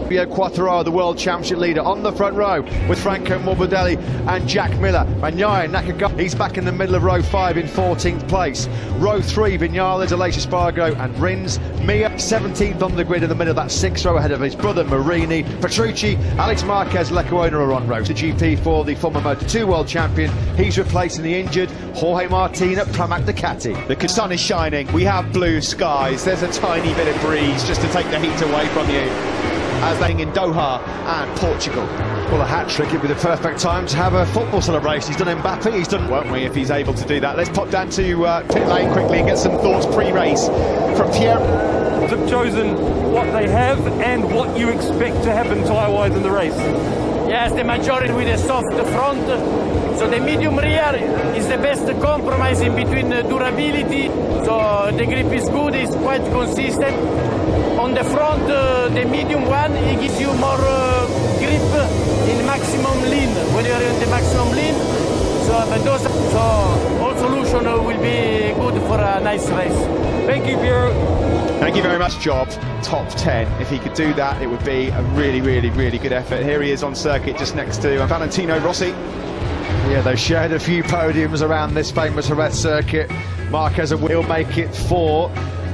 Quattraro, the World Championship leader, on the front row with Franco Morbidelli and Jack Miller. Bagnaia, Nakagami, he's back in the middle of row 5 in 14th place. Row 3, Vinales, Aleix Espargaro and Rins. Mir, 17th on the grid in the middle of that 6th row ahead of his brother Marini. Petrucci, Alex Marquez, Lecuona are on row. The GP for the former Moto2 World Champion. He's replacing the injured Jorge Martin at Pramac Ducati. The sun is shining, we have blue skies, there's a tiny bit of breeze just to take the heat away from you. As they in Doha and Portugal. Well, a hat-trick, it'd be the perfect time to have a football celebration. He's done Mbappe, he's done... Won't we, if he's able to do that. Let's pop down to pit lane quickly and get some thoughts pre-race from Pierre. They've chosen what they have and what you expect to happen tyre-wise in the race. Yes, the majority with a soft front, so the medium rear is the best compromise in between durability, so the grip is good, it's quite consistent. On the front, the medium one, it gives you more grip in maximum lean, when you're in the maximum lean, so all solution will be good for a nice race. Thank you, Piero. Thank you very much, Job. Top 10. If he could do that, it would be a really, really, really good effort. Here he is on circuit just next to Valentino Rossi. Yeah, they've shared a few podiums around this famous Jerez circuit. Marquez will make it 4,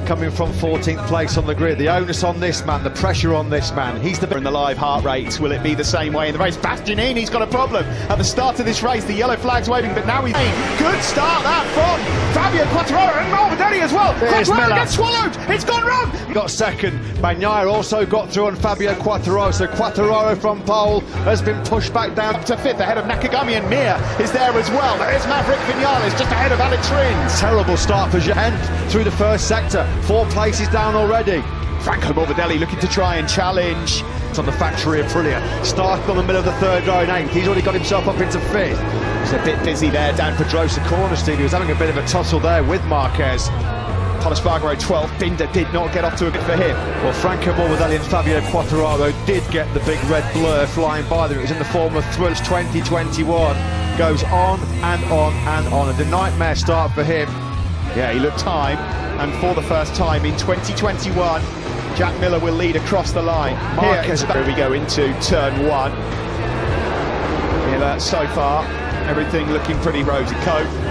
coming from 14th place on the grid. The onus on this man, the pressure on this man. He's the... In the live heart rates, will it be the same way in the race? Bastianini's got a problem. At the start of this race, the yellow flag's waving, but now he's... Good start that from Fabio Quattraro and Morbidelli as well. Quattraro gets swallowed. It's gone wrong. He got second. Bagnaia also got through on Fabio Quattraro. So Quattraro from pole has been pushed back down up to 5th ahead of Nakagami, and Mir is there as well. There's Maverick Vinales just ahead of Alex Rins. Terrible start for Jean through the first sector. 4 places down already. Franco Morbidelli looking to try and challenge. It's on the factory of Aprilia. Started on the middle of the 3rd row in 8th. He's already got himself up into 5th. He's a bit busy there down for Pedrosa corner, Steve. He was having a bit of a tussle there with Marquez. Espargaro 12th. Binder did not get off to a good for him. Well, Franco Morbidelli and Fabio Quattraro did get the big red blur flying by them. It was in the form of Thrills 2021. Goes on and on and on. And a nightmare start for him. Yeah, he looked time. And for the first time in 2021, Jack Miller will lead across the line. Here we go into turn 1. Miller so far, everything looking pretty rosy.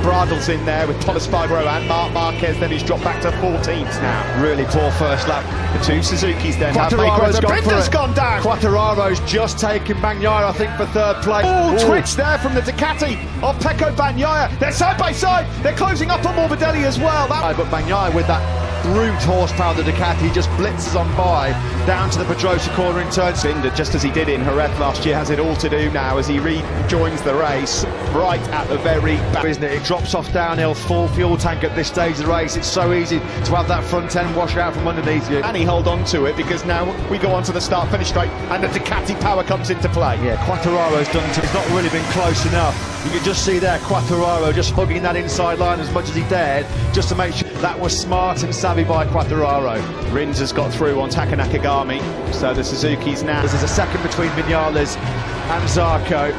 Bradl's in there with Espargaro and Marc Marquez, then he's dropped back to 14th now. Really poor first lap. The 2 Suzukis then. Quattraro's gone down. Quattraro's just taken Bagnaia, I think, for 3rd place. Oh, twitch there from the Ducati of Pecco Bagnaia. They're side by side. They're closing up on Morbidelli as well. But Bagnaia with that brute horsepower of the Ducati just blitzes on by down to the Pedrosa corner in turn. Binder, just as he did in Jerez last year, has it all to do now as he rejoins the race right at the very back. Isn't it? It drops off downhill, full fuel tank at this stage of the race. It's so easy to have that front end wash out from underneath you. And he hold on to it because now we go on to the start finish straight and the Ducati power comes into play. Yeah, Quattraro's done it. It's not really been close enough. You can just see there Quattraro just hugging that inside line as much as he dared, just to make sure that was smart and savvy by Quattraro. Rins has got through on Taka Nakagami, so the Suzuki's now. There's a second between Vinales and Zarco,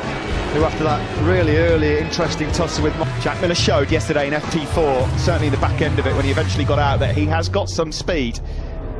who after that really early interesting tussle with Jack Miller showed yesterday in FP4, certainly the back end of it when he eventually got out, that he has got some speed.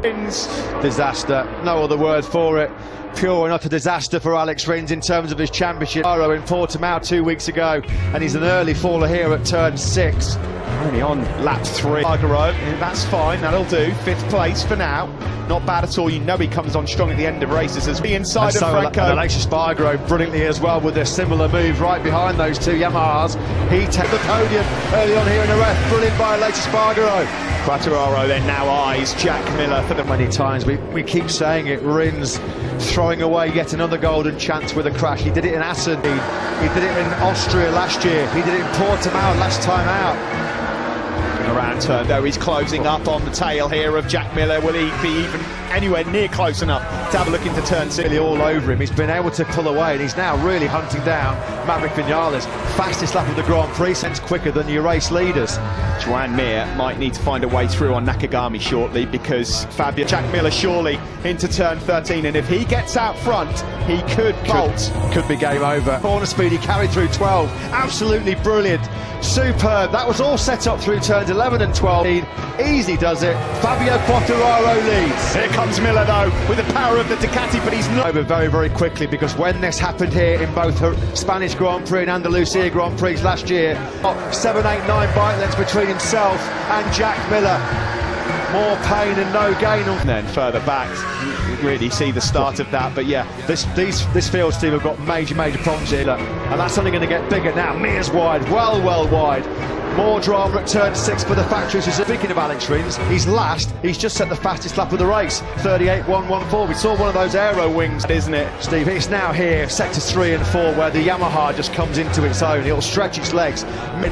Rins, disaster, no other word for it. Pure and utter disaster for Alex Rins in terms of his championship. In Portimao 2 weeks ago, and he's an early faller here at turn 6. Only on lap 3. Espargaro, that's fine, that'll do. 5th place for now. Not bad at all. You know he comes on strong at the end of races as the inside of Franco. And Aleix Espargaro brilliantly as well with a similar move right behind those 2 Yamahas. He takes the podium early on here in the ref. Brilliant by Aleix Espargaro. Quattraro then now eyes Jack Miller for the... Many times we keep saying it, Rins throwing away yet another golden chance with a crash. He did it in Assen, he did it in Austria last year, he did it in Portimao last time out. Around turn though, he's closing up on the tail here of Jack Miller. Will he be even anywhere near close enough to have a look into turn 6? Really all over him. He's been able to pull away and he's now really hunting down Maverick Vinales. Fastest lap of the Grand Prix, sense quicker than your race leaders. Joan Mir might need to find a way through on Nakagami shortly because Jack Miller surely into turn 13, and if he gets out front he could bolt. Could be game over. Corner speed, he carried through 12. Absolutely brilliant. Superb. That was all set up through turns 11 and 12. Easy does it. Fabio Quartararo leads. Here comes Miller though, with the power of the Ducati, but he's not. Over very, very quickly, because when this happened here in both her Spanish Grand Prix and Andalusia Grand Prix last year, 7, 8, 9 bike lengths between himself and Jack Miller. More pain and no gain. And then further back, you really see the start of that. But yeah, this field team have got major problems here, and that's only going to get bigger now. Mir's wide, well wide. More drama at turn 6 for the factories. Speaking of Alex Rins, he's last. He's just set the fastest lap of the race, 38.114. We saw one of those aero wings, isn't it, Steve? It's now here, sectors 3 and 4, where the Yamaha just comes into its own. It'll stretch its legs.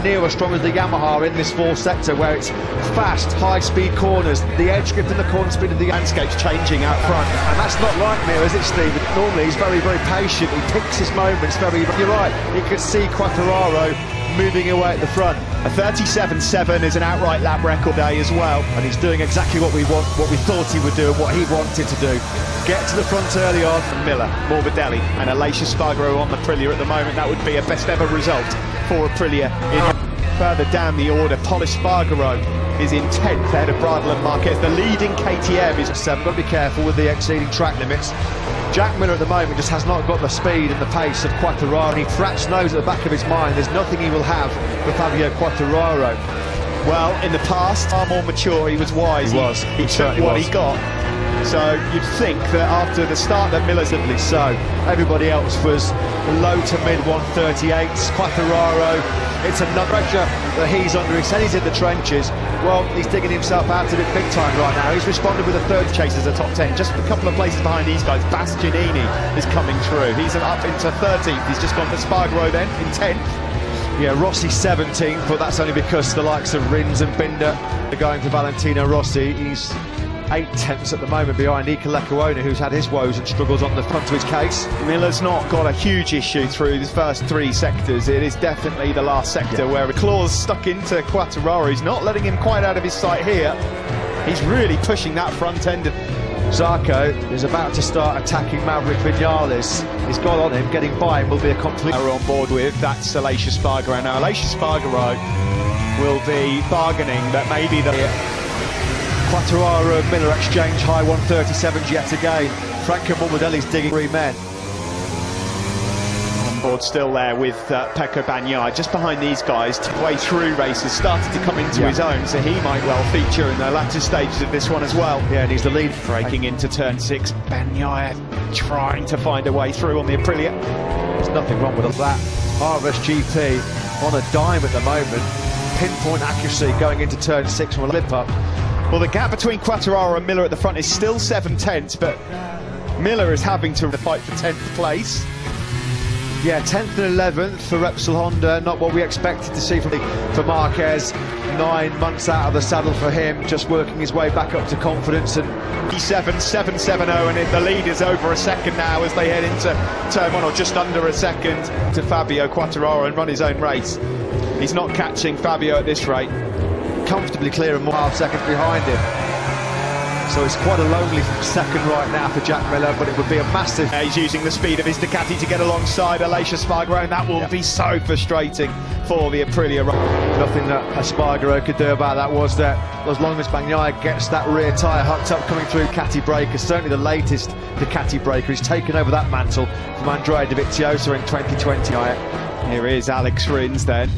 Near as strong as the Yamaha in this 4th sector, where it's fast, high-speed corners. The edge grip and the corner speed of the landscape's changing out front, and that's not like Mir, is it, Steve? Normally he's very patient. He picks his moments very. You're right. You could see Quartararo moving away at the front. A 37.7 is an outright lap record day as well, and he's doing exactly what we thought he would do and what he wanted to do. Get to the front early on. Miller, Morbidelli and Aleix Espargaro on the Aprilia at the moment. That would be a best ever result for Aprilia. Further down the order, Pol Espargaro is in 10th ahead of Bradle and Marquez. The leading KTM is 7. Got to be careful with the exceeding track limits. Jack Miller at the moment just has not got the speed and the pace of Quartararo. He perhaps knows at the back of his mind there's nothing he will have for Fabio Quartararo. Well, in the past, far more mature, he was wise. He took what he got. So you'd think that after the start that Miller's at least so. Everybody else was low to mid 138s. Quartararo, it's another pressure that he's under. He said he's in the trenches. Well, he's digging himself out of it big time right now. He's responded with a 3rd chases a top 10. Just a couple of places behind these guys. Bastianini is coming through. He's up into 13th. He's just gone for Spargaro then in 10th. Yeah, Rossi 17th, but that's only because the likes of Rins and Binder are going for Valentino Rossi. He's 8/10 at the moment behind Ika Lecuona, who's had his woes and struggles on the front of his case. Miller's not got a huge issue through the first 3 sectors. It is definitely the last sector where a claw's stuck into Quartararo. He's not letting him quite out of his sight here. He's really pushing that front end. Zarco is about to start attacking Maverick Vinales. He's got on him, getting by him will be a complete... We're on board with, that's Aleix Espargaro. Now Aleix Espargaro will be bargaining that maybe the... Quartararo and Miller exchange high 137s yet again. Franco Morbidelli's digging 3 men. On board still there with Pecco Bagnaia, just behind these guys. Way through races, started to come into his own, so he might well feature in the latter stages of this one as well. Yeah, and he's the lead. Breaking into turn 6, Bagnaia trying to find a way through on the Aprilia. There's nothing wrong with that. RSGP on a dime at the moment. Pinpoint accuracy going into turn 6 from a lip up. Well, the gap between Quartararo and Miller at the front is still 7/10, but Miller is having to fight for 10th place. Yeah, 10th and 11th for Repsol Honda, not what we expected to see for Marquez. 9 months out of the saddle for him, just working his way back up to confidence. And 7.70, and the lead is over a second now as they head into turn 1, or just under a second, to Fabio Quartararo and run his own race. He's not catching Fabio at this rate. Comfortably clear and more half seconds behind him. So it's quite a lonely second right now for Jack Miller, but it would be a massive... He's using the speed of his Ducati to get alongside Aleix Espargaro, and that will be so frustrating for the Aprilia. Nothing that Espargaro could do about that was that as long as Bagnaia gets that rear tyre hooked up coming through Ducati breaker, certainly the latest Ducati breaker, he's taken over that mantle from Andrea Dovizioso in 2020. Here is Alex Rins then.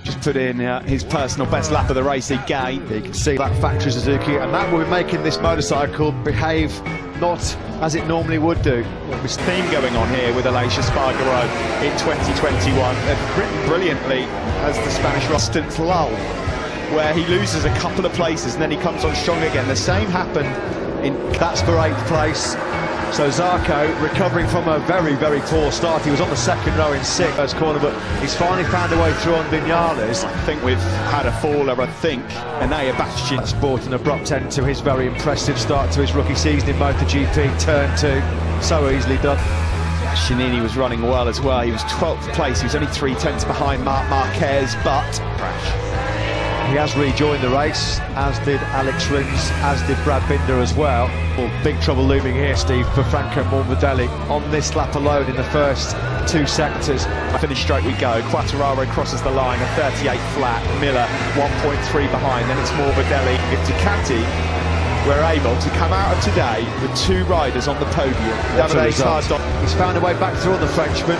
Just put in his personal best lap of the race again. You can see that factory Suzuki, and that will be making this motorcycle behave not as it normally would do. There's a theme going on here with Aleix Espargaro in 2021. They've written brilliantly as the Spanish Rostance lull, where he loses a couple of places and then he comes on strong again. The same happened in... That's for 8th place. So Zarco recovering from a very poor start. He was on the 2nd row in 6th first corner, but he's finally found a way through on Vinales. I think we've had a faller, and now Bastian. That's brought an abrupt end to his very impressive start to his rookie season in MotoGP. Turn 2, so easily done. Bastianini was running well as well. He was 12th place. He was only 3/10 behind Marquez, but crash. He has rejoined the race, as did Alex Rins, as did Brad Binder as well. Well, big trouble looming here, Steve, for Franco Morbidelli on this lap alone in the first 2 sectors. Finish straight we go. Quartararo crosses the line, a 38 flat. Miller 1.3 behind, then it's Morbidelli. If Ducati were able to come out of today with 2 riders on the podium, he's found a way back through the Frenchman.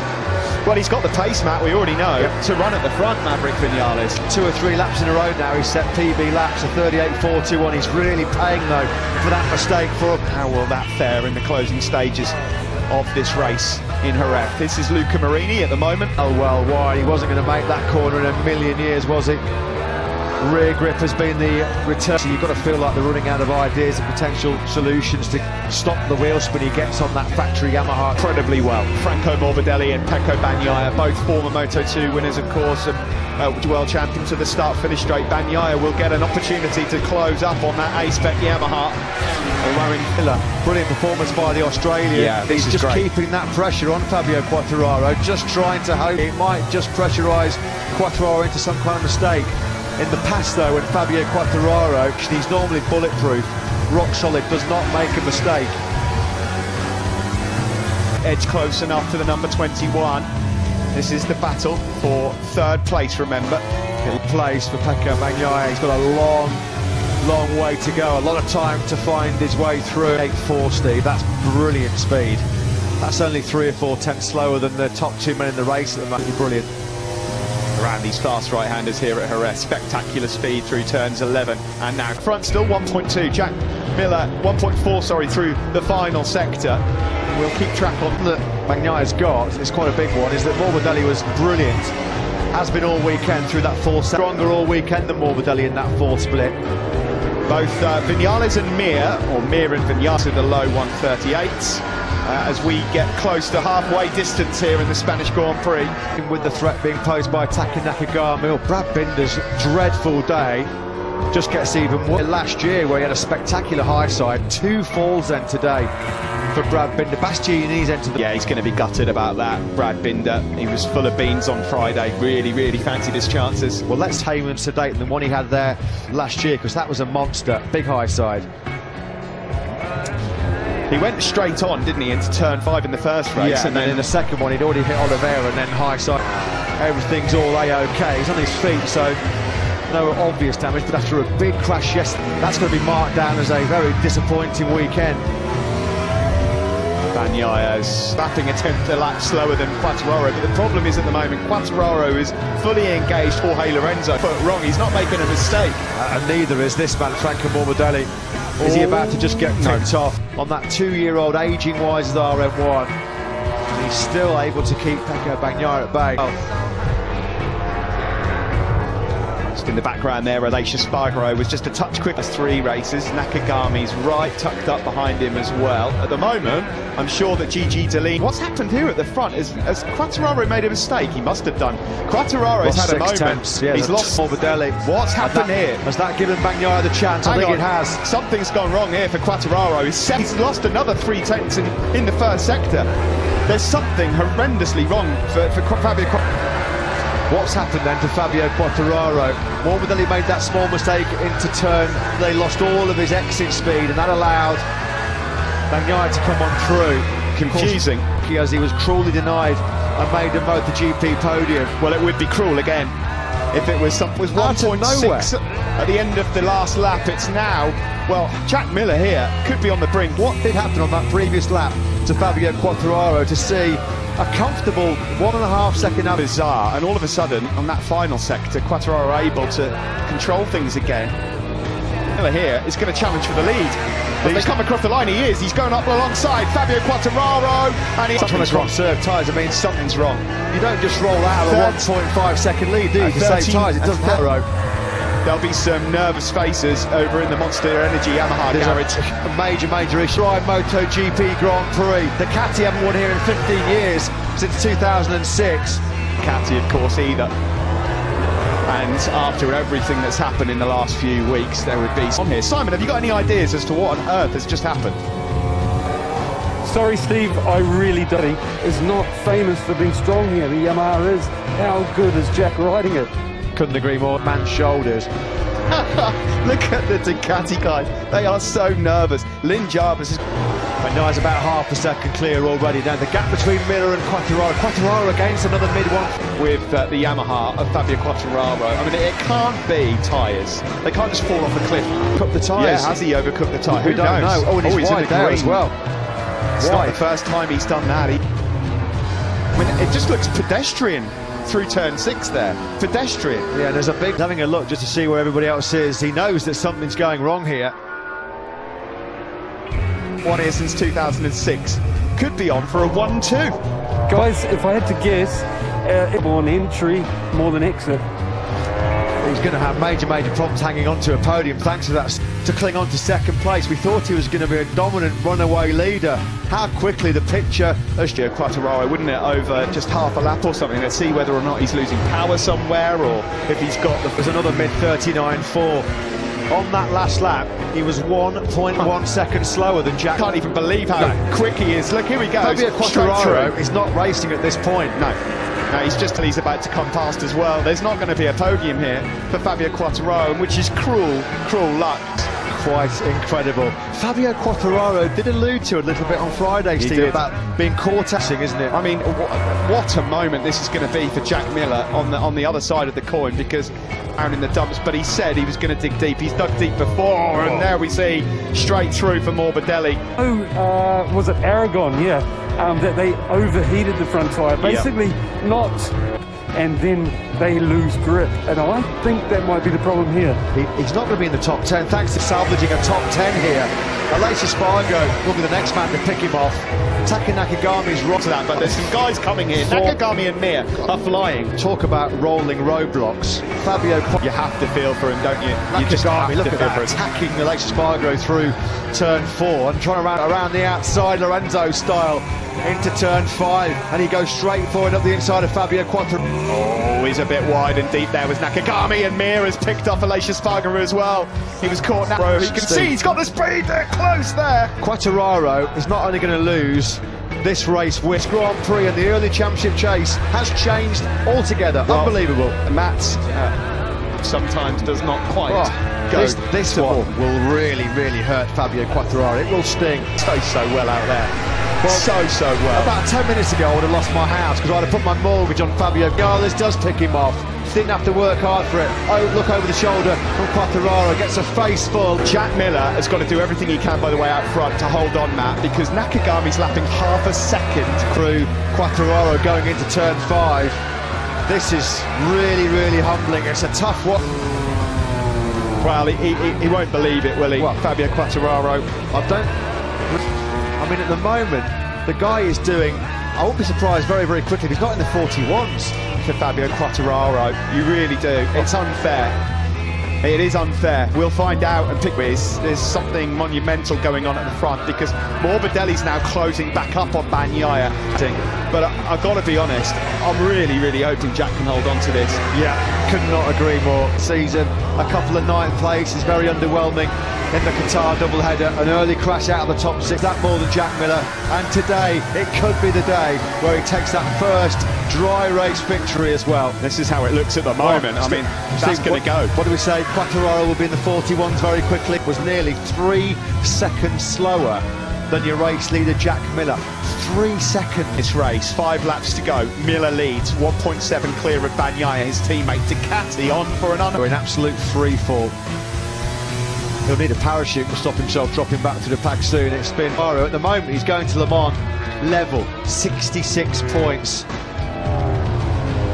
Well, he's got the pace, Matt, we already know, to run at the front, Maverick Vinales. 2 or 3 laps in a row now, he's set PB laps, a 38.41. He's really paying, though, for that mistake. How will that fare in the closing stages of this race in Jerez? This is Luca Marini at the moment. Oh, well, why? He wasn't going to make that corner in a million years, was he? Rear grip has been the return. So you've got to feel like they're running out of ideas and potential solutions to stop the wheel spin he gets on that factory Yamaha. Incredibly well. Franco Morbidelli and Pecco Bagnaia, both former Moto2 winners, of course, and world champions at the start-finish straight. Bagnaia will get an opportunity to close up on that A-Spec Yamaha. Brilliant performance by the Australian. Yeah, he's just keeping that pressure on Fabio Quartararo, just trying to hope it might just pressurise Quartararo into some kind of mistake. In the past, though, when Fabio Quartararo, he's normally bulletproof, rock solid, does not make a mistake. Edge close enough to the number 21. This is the battle for 3rd place, remember. Place for Pecco Bagnaia. He's got a long way to go. A lot of time to find his way through. 8.4, Steve. That's brilliant speed. That's only 3 or 4 tenths slower than the top 2 men in the race at the moment. Brilliant. Around these fast right-handers here at Jerez. Spectacular speed through turns 11 and now front still 1.2. Jack Miller 1.4, sorry, through the final sector. We'll keep track on that. Bagnaia's got, it's quite a big one, is that Morbidelli was brilliant, has been all weekend through that 4th, stronger all weekend than Morbidelli in that 4th split. Both Vinales and Mir, or Mir and Vinales, are the low 138s. As we get close to halfway distance here in the Spanish Grand Prix. With the threat being posed by Taka Nakagami, Brad Binder's dreadful day just gets even worse. Last year, where he had a spectacular high side, 2 falls then today for Brad Binder. Bastianini's entered the... Yeah, he's going to be gutted about that, Brad Binder. He was full of beans on Friday, really fancied his chances. Well, let's tame him sedate than the one he had there last year, because that was a monster, big high side. He went straight on, didn't he, into turn 5 in the first race, yeah, and then in the second one he'd already hit Oliveira, and then high side. Everything's all A-OK. He's on his feet, so no obvious damage, but after a big crash yesterday, that's going to be marked down as a very disappointing weekend. Bagnaia's lapping a 10th a lap slower than Quartararo, but the problem is at the moment Quartararo is fully engaged. Jorge Lorenzo put wrong, he's not making a mistake. And neither is this man, Franco Morbidelli. Is he about to just get tipped off on that 2-year-old aging-wise as RM1? And he's still able to keep Pecco Bagnaia at bay. Just in the background there, Aleix Espargaro was just a touch quick. 3 races. Nakagami's right tucked up behind him as well. At the moment, I'm sure that Gigi Dall'Igna... What's happened here at the front? Has Quartararo made a mistake? He must have done. Quartararo's had a moment. Yeah, he's lost Morbidelli. What's happened here? Has that given Bagnaia the chance? I think it has. Something's gone wrong here for Quartararo. He's lost another 3 tenths in the first sector. There's something horrendously wrong for Fabio Quartararo. What's happened then to Fabio Quartararo? Morbidelli made that small mistake into turn. They lost all of his exit speed, and that allowed Bagnaia to come on through. Confusing. As he was cruelly denied a maiden MotoGP podium. Well, it would be cruel again if it was 1.6 at the end of the last lap. It's now, well, Jack Miller here could be on the brink. What did happen on that previous lap to Fabio Quartararo to see a comfortable 1.5 second up? Bizarre, and all of a sudden on that final sector Quartararo able to control things again. Miller here is going to challenge for the lead. But they come across the line, he's going up alongside Fabio Quartararo, and he's something's wrong. Serve tyres, I mean, something's wrong. You don't just roll out of a 1.5 second lead, do you? To save tyres, it doesn't matter. There'll be some nervous faces over in the Monster Energy Yamaha garage. A major issue. Right, MotoGP Grand Prix. The Ducati haven't won here in 15 years, since 2006. Ducati, of course, either. And after everything that's happened in the last few weeks, there would be some here. Simon, have you got any ideas as to what on earth has just happened? Sorry, Steve, I really don't. It's not famous for being strong here. The Yamaha is. How good is Jack riding it? Couldn't agree more. Man's shoulders. Look at the Ducati guys. They are so nervous. Lynn Jarvis is... Bagnaia about half a second clear already. Now the gap between Miller and Quartararo. Quartararo against another mid one. With the Yamaha of Fabio Quartararo. I mean, it can't be tyres. They can't just fall off a cliff. Cook the tyres. Yeah, has he overcooked the tyre? We don't know. Oh, and he's wide there as well. It's not the first time he's done that. I mean, it just looks pedestrian through turn 6 there. Pedestrian. Yeah, there's a big... Having a look just to see where everybody else is. He knows that something's going wrong here. One here since 2006. Could be on for a 1-2. Guys, if I had to guess, on entry more than exit. He's going to have major problems hanging on to a podium thanks to that, to cling on to second place. We thought he was going to be a dominant runaway leader. How quickly the picture has... Quartararo, wouldn't it, over just half a lap or something? Let's see whether or not he's losing power somewhere, or if he's got the... There's another mid-39.4. On that last lap, he was 1.1 seconds slower than Jack. Can't even believe how quick he is. Look, here we go. Fabio Quartararo is not racing at this point. No, he's about to come past as well. There's not going to be a podium here for Fabio Quartararo, which is cruel luck. Quite incredible. Fabio Quartararo did allude to a little bit on Friday, Steve, about being caught acting, isn't it? I mean, what a moment this is going to be for Jack Miller on the other side of the coin, because down in the dumps, but he said he was going to dig deep. He's dug deep before, and there we see straight through for Morbidelli. Oh, was it Aragon? Yeah, that they overheated the front tyre. Basically, not... And then they lose grip, and I think that might be the problem here. He's not going to be in the top 10, thanks to salvaging a top 10 here. Aleix Espargaro will be the next man to pick him off. Taka Nakagami's rock to that, but there's some guys coming here. Nakagami and Mir are flying. Talk about rolling roadblocks. Fabio, you have to feel for him, don't you? Nakagami, look at that, attacking Aleix Espargaro through turn 4 and trying to around the outside, Lorenzo style, into turn 5, and he goes straight forward up the inside of Fabio Quartararo. Oh, he's a bit wide and deep there with Nakagami, and Mir has picked off Aleix Espargaro as well. He was caught now. He can see he's got the speed there, close there. Quartararo is not only going to lose this race with Grand Prix, and the early championship chase has changed altogether. Well, unbelievable. Matt sometimes does not quite go. This one will really hurt Fabio Quartararo. It will sting. So well out there. Well, so well. About 10 minutes ago I would have lost my house because I'd have put my mortgage on Fabio. Garlis does pick him off. Didn't have to work hard for it. Oh, look over the shoulder from Quartararo, gets a face full. Jack Miller has got to do everything he can, by the way, out front to hold on, Matt, because Nakagami's lapping half a second. Through Quartararo going into turn 5. This is really humbling. It's a tough one. Well, he won't believe it, will he? What? Fabio Quartararo. I mean, at the moment, the guy is doing... I won't be surprised very quickly. He's not in the 41s. For Fabio Quartararo, you really do. It's unfair. It is unfair. We'll find out and pick with. There's something monumental going on at the front, because Morbidelli's now closing back up on Bagnaia. But I've got to be honest, I'm really hoping Jack can hold on to this. Yeah, could not agree more. Season, a couple of 9th places, very underwhelming in the Qatar doubleheader, an early crash out of the top 6, that more than Jack Miller, and today it could be the day where he takes that first dry race victory as well. This is how it looks at the moment. I mean, that's going to go. What do we say? Quartararo will be in the 41s very quickly. Was nearly 3 seconds slower than your race leader Jack Miller. 3 seconds. This race, 5 laps to go. Miller leads, 1.7 clear of Bagnaia, his teammate. Ducati on for an We're in absolute free fall. He'll need a parachute to stop himself dropping back to the pack soon. It's been at the moment. He's going to Le Mans level, 66 points.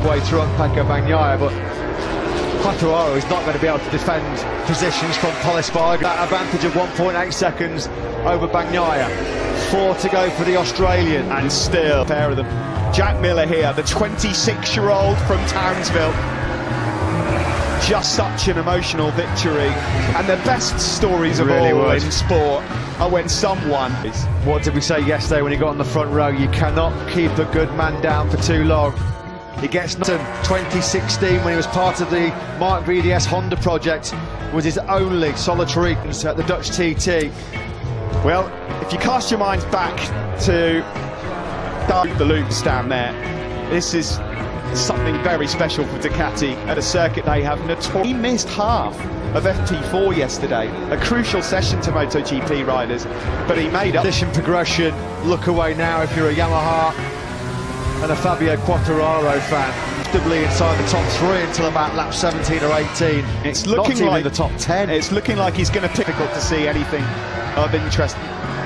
Way through on Pecco Bagnaia, but Quartararo is not going to be able to defend positions from Pol Espargaro. That advantage of 1.8 seconds over Bagnaia. 4 to go for the Australian. And still, pair of them. Jack Miller here, the 26-year-old from Townsville. Just such an emotional victory, and the best stories of all in sport are when someone... What did we say yesterday when he got on the front row? You cannot keep a good man down for too long. He gets to 2016 when he was part of the Mark VDS Honda project, was his only solitary at the Dutch TT. Well, if you cast your minds back to the loops down there, this is something very special for Ducati at a circuit they have notoriously. He missed half of FP4 yesterday, a crucial session to MotoGP riders, but he made up. Position progression, look away now if you're a Yamaha and a Fabio Quartararo fan. Comfortably inside the top 3 until about lap 17 or 18. It's looking not like even the top 10. It's looking like he's going to difficult to see anything of interest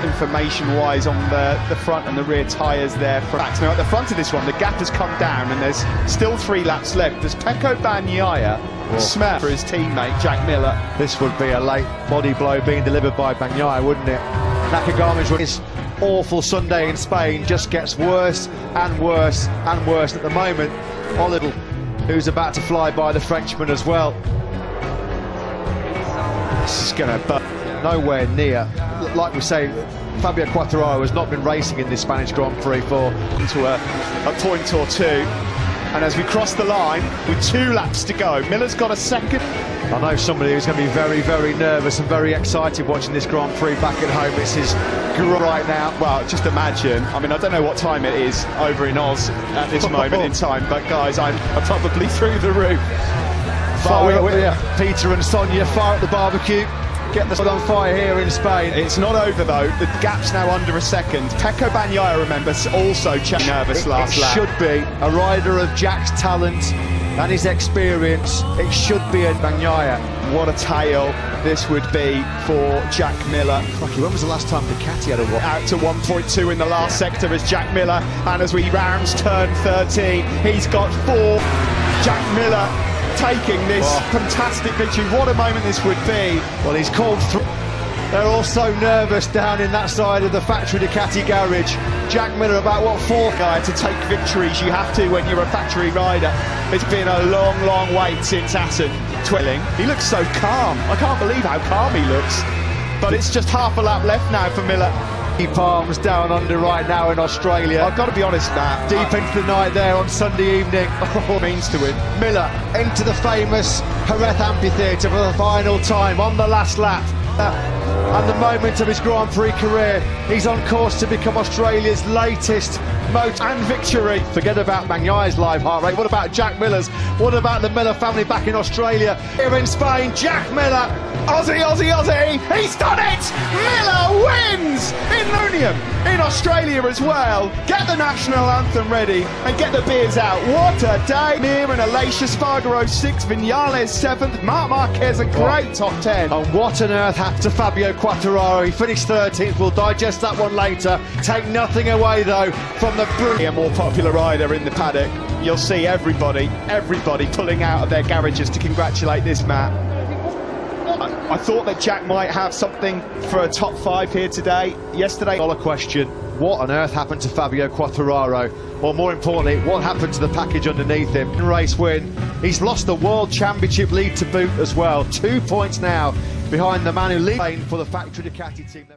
information-wise on the front and the rear tyres there. Now at the front of this one, the gap has come down and there's still 3 laps left. Does Pecco Bagnaia smell for his teammate Jack Miller? This would be a late body blow being delivered by Bagnaia, wouldn't it? Nakagami's his awful Sunday in Spain just gets worse and worse and worse at the moment. Oliver, who's about to fly by the Frenchman as well. This is going to nowhere near. Like we say, Fabio Quartararo has not been racing in this Spanish Grand Prix for into a point or two. And as we cross the line with 2 laps to go, Miller's got a second. I know somebody who's going to be very, very nervous and very excited watching this Grand Prix back at home. It's his right now. Well, just imagine. I mean, I don't know what time it is over in Oz at this moment in time, but guys, I'm probably through the roof. Peter and Sonia fire at the barbecue. Get the sun on fire here in Spain. It's not over though. The gap's now under a second. Pecco Bagnaia, remember, also nervous last lap. It should be a rider of Jack's talent and his experience. It should be a Bagnaia. What a tale this would be for Jack Miller. When was the last time Ducati had a walk? Out to 1.2 in the last sector is Jack Miller, and as we rounds turn 13, he's got 4. Jack Miller taking this fantastic victory. What a moment this would be. Well, he's called through. They're all so nervous down in that side of the factory Ducati garage. Jack Miller about, what, 4th guy to take victories. You have to when you're a factory rider. It's been a long, long wait since Assen twirling. He looks so calm. I can't believe how calm he looks. But it's just half a lap left now for Miller. Palms down under right now in Australia. I've got to be honest, Matt. Deep into the night there on Sunday evening. What means to him. Miller into the famous Jerez Amphitheatre for the final time on the last lap. And the moment of his Grand Prix career, he's on course to become Australia's latest motor and victory. Forget about Bagnaia's live heart rate. What about Jack Miller's? What about the Miller family back in Australia? Here in Spain, Jack Miller. Aussie, Aussie, Aussie! He's done it! Miller wins in Lunium, in Australia as well. Get the national anthem ready and get the beers out. What a day! Mir and Alicia Spargaro 6th, Vinales 7th, Marc Marquez a great top 10. And what on earth happened to Fabio Quartararo? He finished 13th. We'll digest that one later. Take nothing away though from the a more popular rider in the paddock. You'll see everybody pulling out of their garages to congratulate this Matt. I thought that Jack might have something for a top 5 here today. Yesterday, question: what on earth happened to Fabio Quartararo? Or more importantly, what happened to the package underneath him? Race win. He's lost the World Championship lead to boot as well. 2 points now behind the man who leads for the factory Ducati team.